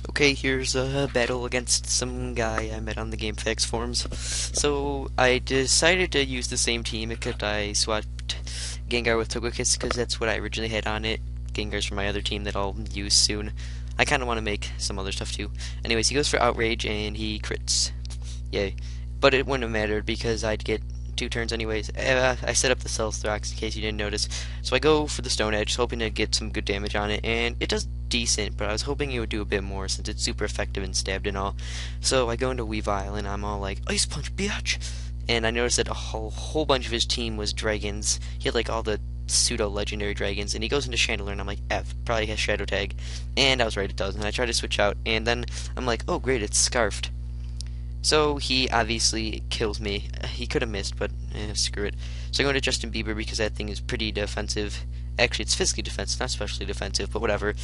Okay, here's a battle against some guy I met on the GameFaqs forums. So I decided to use the same team, except I swapped Gengar with Togekiss because that's what I originally had on it. Gengar's from my other team that I'll use soon. I kind of want to make some other stuff too. Anyways, he goes for Outrage and he crits. Yay. But it wouldn't have mattered because I'd get 2 turns anyways. I set up the Stealth Rocks in case you didn't notice. So I go for the Stone Edge, hoping to get some good damage on it, and it does decent, but I was hoping it would do a bit more since it's super effective and stabbed and all. So I go into Weavile and I'm all like, Ice Punch, bitch! And I noticed that a whole bunch of his team was dragons. He had like all the pseudo-legendary dragons, and he goes into Chandler, and I'm like, F, probably has Shadow Tag. And I was right, it does, and I try to switch out, and then I'm like, oh great, it's Scarfed. So he obviously kills me. He could have missed, but screw it. So I go into Justin Bieber because that thing is pretty defensive. Actually, it's physically defensive, not specially defensive, but whatever.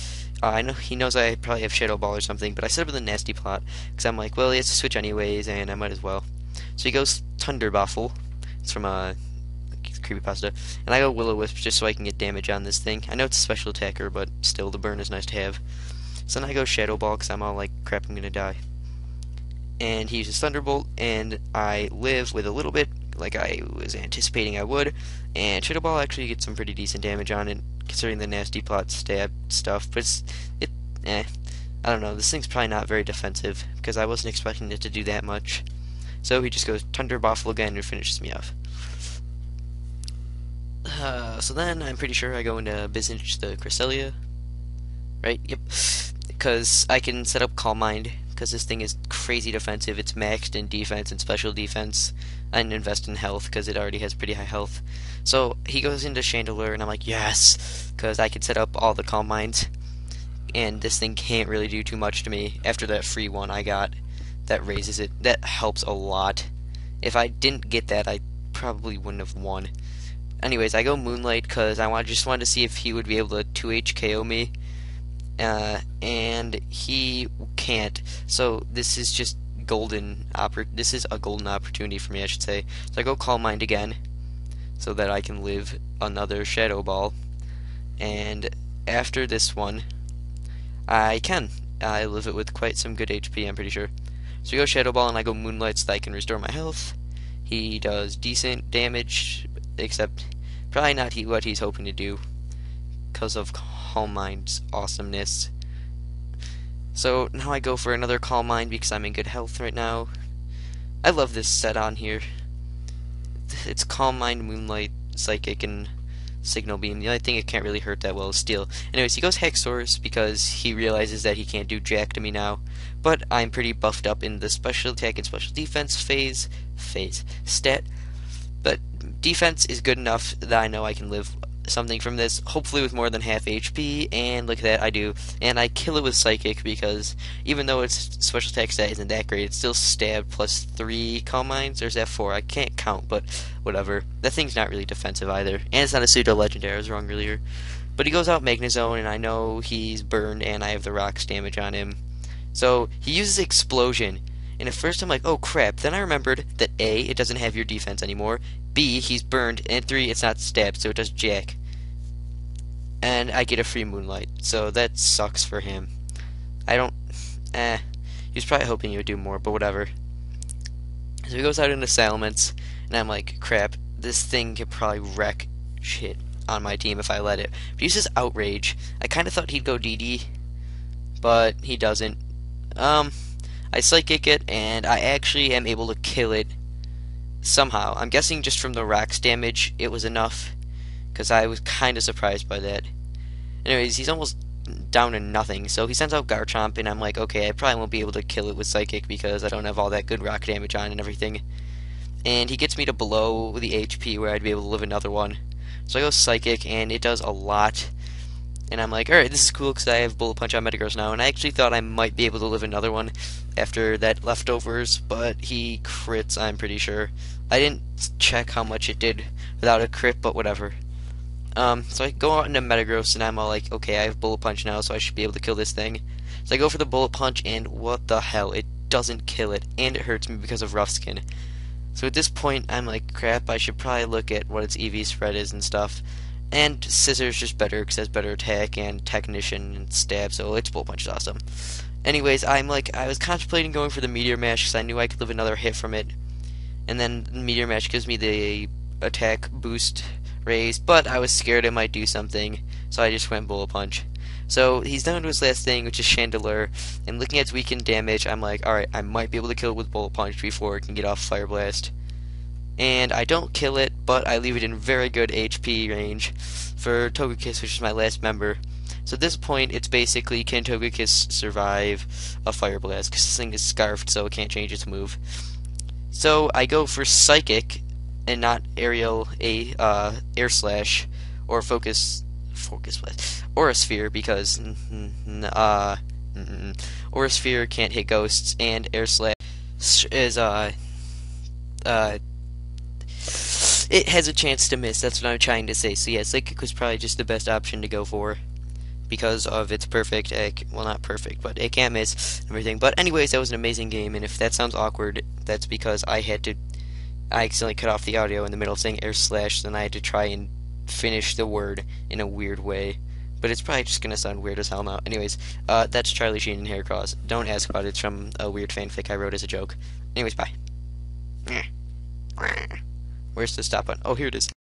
I know he knows I probably have Shadow Ball or something, but I set up with a nasty plot because I'm like, well, he has to switch anyways, and I might as well. So he goes Thunder Buffle. It's from a creepypasta, and I go Will-O-Wisp just so I can get damage on this thing. I know it's a special attacker, but still, the burn is nice to have. So then I go Shadow Ball because I'm all like, crap, I'm gonna die. And he uses Thunderbolt, and I live with a little bit, like I was anticipating I would, and Shadow Ball actually gets some pretty decent damage on it, considering the nasty plot stab stuff, but I don't know, this thing's probably not very defensive, because I wasn't expecting it to do that much. So he just goes Thunder Buffalo again and finishes me off. So then I'm pretty sure I go into Byzantium the Cresselia, right? Yep. Because I can set up Calm Mind, because this thing is crazy defensive. It's maxed in defense and special defense. I didn't invest in health because it already has pretty high health. So he goes into Chandelier, and I'm like, yes, because I can set up all the Calm Minds, and this thing can't really do too much to me after that free one I got. That raises it. That helps a lot. If I didn't get that, I probably wouldn't have won. Anyways, I go Moonlight because I just wanted to see if he would be able to 2H KO me. And he can't. So this is just this is a golden opportunity for me, I should say. So I go Calm Mind again, so that I can live another Shadow Ball. And after this one, I live it with quite some good HP, I'm pretty sure. So we go Shadow Ball, and I go Moonlight so that I can restore my health. He does decent damage, except probably not what he's hoping to do because of Calm Mind's awesomeness. So now I go for another Calm Mind because I'm in good health right now. I love this set on here. It's Calm Mind, Moonlight, Psychic, and Signal Beam. The only thing it can't really hurt that well is Steel. Anyways, he goes Hexorus because he realizes that he can't do jack to me now. But I'm pretty buffed up in the special attack and special defense stat. But defense is good enough that I know I can live something from this, hopefully with more than half HP, and look at that, I do. And I kill it with Psychic because even though its special attack stat isn't that great, it's still stab plus 3 Calm Minds, or is that 4? I can't count, but whatever. That thing's not really defensive either, and it's not a pseudo-legendary, I was wrong earlier. But he goes out Magnezone, and I know he's burned, and I have the Rocks damage on him. So he uses Explosion, and at first I'm like, oh crap, then I remembered that A, it doesn't have your defense anymore, B, he's burned, and 3, it's not stabbed, so it does jack. And I get a free Moonlight, so that sucks for him. He was probably hoping he would do more, but whatever. So he goes out into Salamence, and I'm like, crap, this thing could probably wreck shit on my team if I let it. But he uses Outrage. I kind of thought he'd go DD, but he doesn't. I Psychic it, and I actually am able to kill it somehow. I'm guessing just from the Rocks damage, it was enough, because I was kind of surprised by that. Anyways, he's almost down to nothing, so he sends out Garchomp, and I'm like, okay, I probably won't be able to kill it with Psychic because I don't have all that good rock damage on and everything. And he gets me to below the HP where I'd be able to live another one. So I go Psychic, and it does a lot. And I'm like, alright, this is cool because I have Bullet Punch on Metagross now, and I actually thought I might be able to live another one after that leftovers, but he crits, I'm pretty sure. I didn't check how much it did without a crit, but whatever. So I go out into Metagross, and I'm all like, okay, I have Bullet Punch now, so I should be able to kill this thing. So I go for the Bullet Punch, and what the hell, it doesn't kill it, and it hurts me because of Rough Skin. So at this point, I'm like, crap, I should probably look at what its EV spread is and stuff. And Scissors just better because it has better attack and Technician and Stab, so its Bullet Punch is awesome. Anyways, I was contemplating going for the Meteor Mash because I knew I could live another hit from it. And then Meteor Mash gives me the attack boost raised, but I was scared it might do something, so I just went Bullet Punch. So he's down to his last thing, which is Chandelier, and looking at its weakened damage, I'm like, alright, I might be able to kill it with Bullet Punch before it can get off Fire Blast. And I don't kill it, but I leave it in very good HP range for Togekiss, which is my last member. So at this point, it's basically, can Togekiss survive a Fire Blast? Because this thing is scarfed, so it can't change its move. So I go for Psychic, and not Aerial, Air Slash, or Focus Blast, Aura Sphere, because Aura Sphere can't hit ghosts, and Air Slash is it has a chance to miss. That's what I'm trying to say. So yeah, Psychic was probably just the best option to go for because of its perfect, well, not perfect, but it can't miss and everything. But anyways, that was an amazing game, and if that sounds awkward, that's because I accidentally cut off the audio in the middle of saying Air Slash, then I had to try and finish the word in a weird way. But it's probably just gonna sound weird as hell now. Anyways, that's Charlie Sheen and Heracross. Don't ask about it. It's from a weird fanfic I wrote as a joke. Anyways, bye. Where's the stop button? Oh, here it is.